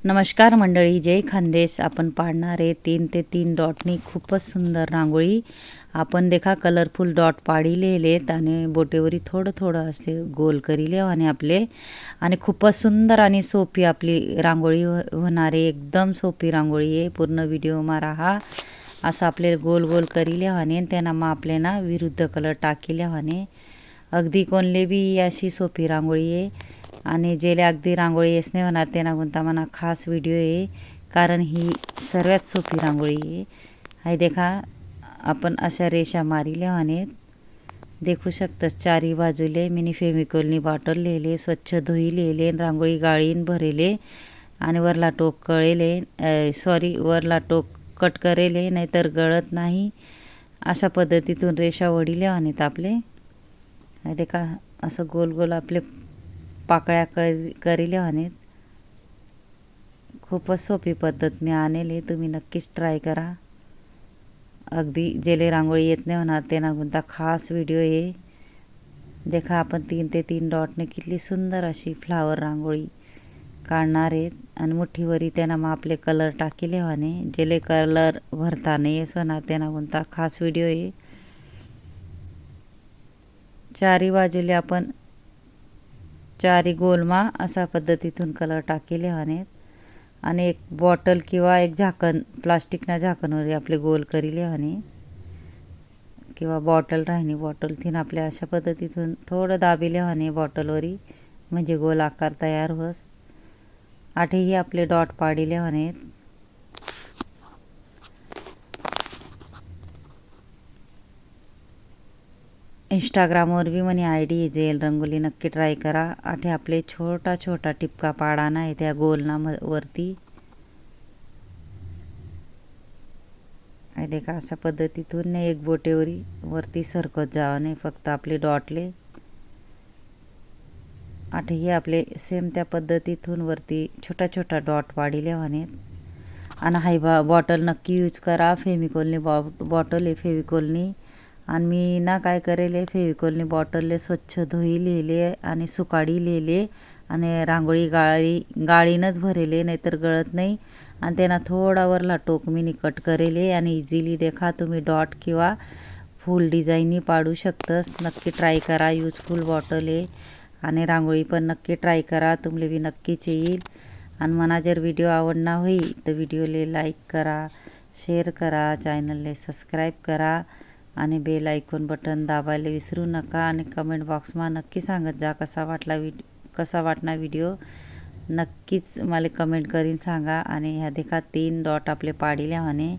नमस्कार मंडळी, जय खानदेश. आपण पाडणारे 3 ते 3 डॉटनी खूपच सुंदर रांगोळी. आपण देखा कलरफुल डॉट पाडिलेलेत आणि बोटेवरी थोडं थोडं असे गोल करिले आणि आपले आणि खूपच सुंदर आणि सोपी आपली रांगोळी होणार आहे. एकदम सोपी रांगोळी आहे. पूर्ण व्हिडिओ मा राहा. असं आपले गोल गोल करिले आणि त्यांना मग आपले ना विरुद्ध कलर टाकिले आणि अगदी कोणले बी अशी सोपी रांगोळी आहे. आणि जेले अगदी रांगोळी येस नाही होणार त्यांना कोणता म्हणा खास व्हिडिओ आहे, कारण ही सर्वात सोपी रांगोळी आहे. हाय देखा आपण अशा रेषा मारिल्या आणि देखू शकतस चारी बाजूले मिनी फेमिकोलनी बॉटल लिहिले, स्वच्छ धुईलेले, रांगोळी गाळीन भरेले आणि वरला टोक कळेले वरला टोक कट करेले, नाहीतर गळत नाही. अशा पद्धतीतून रेषा वडिल्या आणि आपले हाय देखा असं गोल गोल आपले पाकळ्या करिल्या आणि खूपच सोपी पद्धत मी आणली. तुम्ही नक्कीच ट्राय करा. अगदी जेले रांगोळी येत नाही होणार त्यांना कोणता खास व्हिडिओ आहे. देखा आपण 3 ते 3 डॉटने किती सुंदर अशी फ्लावर रांगोळी काढणार आहेत. आणि मुठीवरी त्यांना मग आपले कलर टाकिले आणि जेले कलर भरता नाही येस होणार त्यांना कोणता खास व्हिडिओ आहे. चारी बाजूले आपण चारी गोलमा अशा पद्धतीतून कलर टाकिले आणि एक बॉटल किंवा एक झाकण प्लास्टिकना झाकणवर आपले गोल करिले आणि किंवा बॉटल राहिनी बॉटल थिन आपल्या अशा पद्धतीतून थोडं दाबिले आणि बॉटलवरी म्हणजे गोल आकार तयार होस. आठही आपले डॉट पाडिले आणि इंस्टाग्रामवर भी मनी आयडी जेल रंगोली नक्की ट्राय करा. आठे आपले छोटा छोटा टिपका पाडाना आहे त्या गोलना वरती. देखा अशा पद्धतीतून एक बोटेवरी वरती सरकत जावा नाही फक्त आपले डॉटले. आठही आपले सेम त्या पद्धतीतून वरती छोटा छोटा डॉट पाडिले आणि हाय बॉटल नक्की यूज करा. फेविकॉलनी बॉटल आहे फेविकॉलनी. आणि मी ना काय करेले फेविकॉलनी बॉटलले स्वच्छ धुई लिहिले आणि सुकाडी लिहिले आणि रांगोळी गाळीनच भरेले, नाहीतर गळत नाही. आणि त्यांना थोडा वरला टोक मी कट करेले आणि इझिली देखा तुम्ही डॉट किंवा फुल डिझाईनही पाडू शकतस. नक्की ट्राय करा. यूजफुल बॉटल आहे आणि रांगोळी पण नक्की ट्राय करा. तुमले बी नक्कीच येईल. आणि मला जर व्हिडिओ आवडना होई तर व्हिडिओले लाईक करा, शेअर करा, चॅनलले सबस्क्राईब करा आणि बेल आयकॉन बटन दाबायला विसरू नका. आणि कमेंट बॉक्समा नक्की सांगत जा कसा वाटना व्हिडिओ. नक्कीच मला कमेंट करीन सांगा. आणि ह्या देखा 3 डॉट आपले पाडिले आणि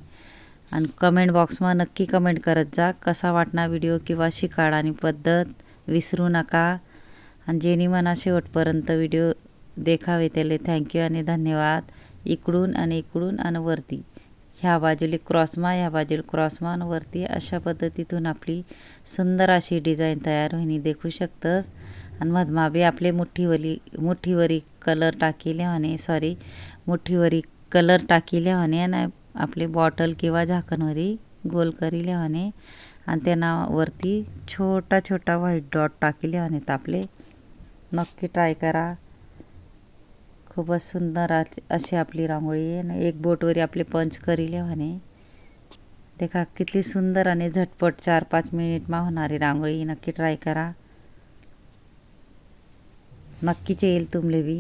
कमेंट बॉक्समा नक्की कमेंट करत जा कसा वाटना व्हिडिओ किंवा शिकाड आणि पद्धत विसरू नका. आणि जेनी मना शेवटपर्यंत व्हिडिओ देखावे त्याले थँक्यू आणि धन्यवाद. इकडून आणि वरती ह्या बाजूला क्रॉसमा ह्या बाजूला क्रॉसमा आणि वरती अशा पद्धतीतून आपली सुंदर अशी डिझाईन तयार होईनी देखू शकतस. आणि मधमा बी आपले मुठीवरी कलर टाकिले आणि मुठीवरी कलर टाकिले आणि आपले बॉटल किंवा झाकणवरी गोल करिले आणि त्यांना वरती छोटा छोटा व्हाईट डॉट टाकिले आणि आपले नक्की ट्राय करा. खूपच सुंदर अशी आपली रांगोळी आहे. आणि एक बोटवरी आपले पंच करिले आणि देखा किती सुंदर आणि झटपट 4-5 मिनिटमा होणारी रांगोळी. नक्की ट्राय करा. नक्कीच येईल तुमले बी.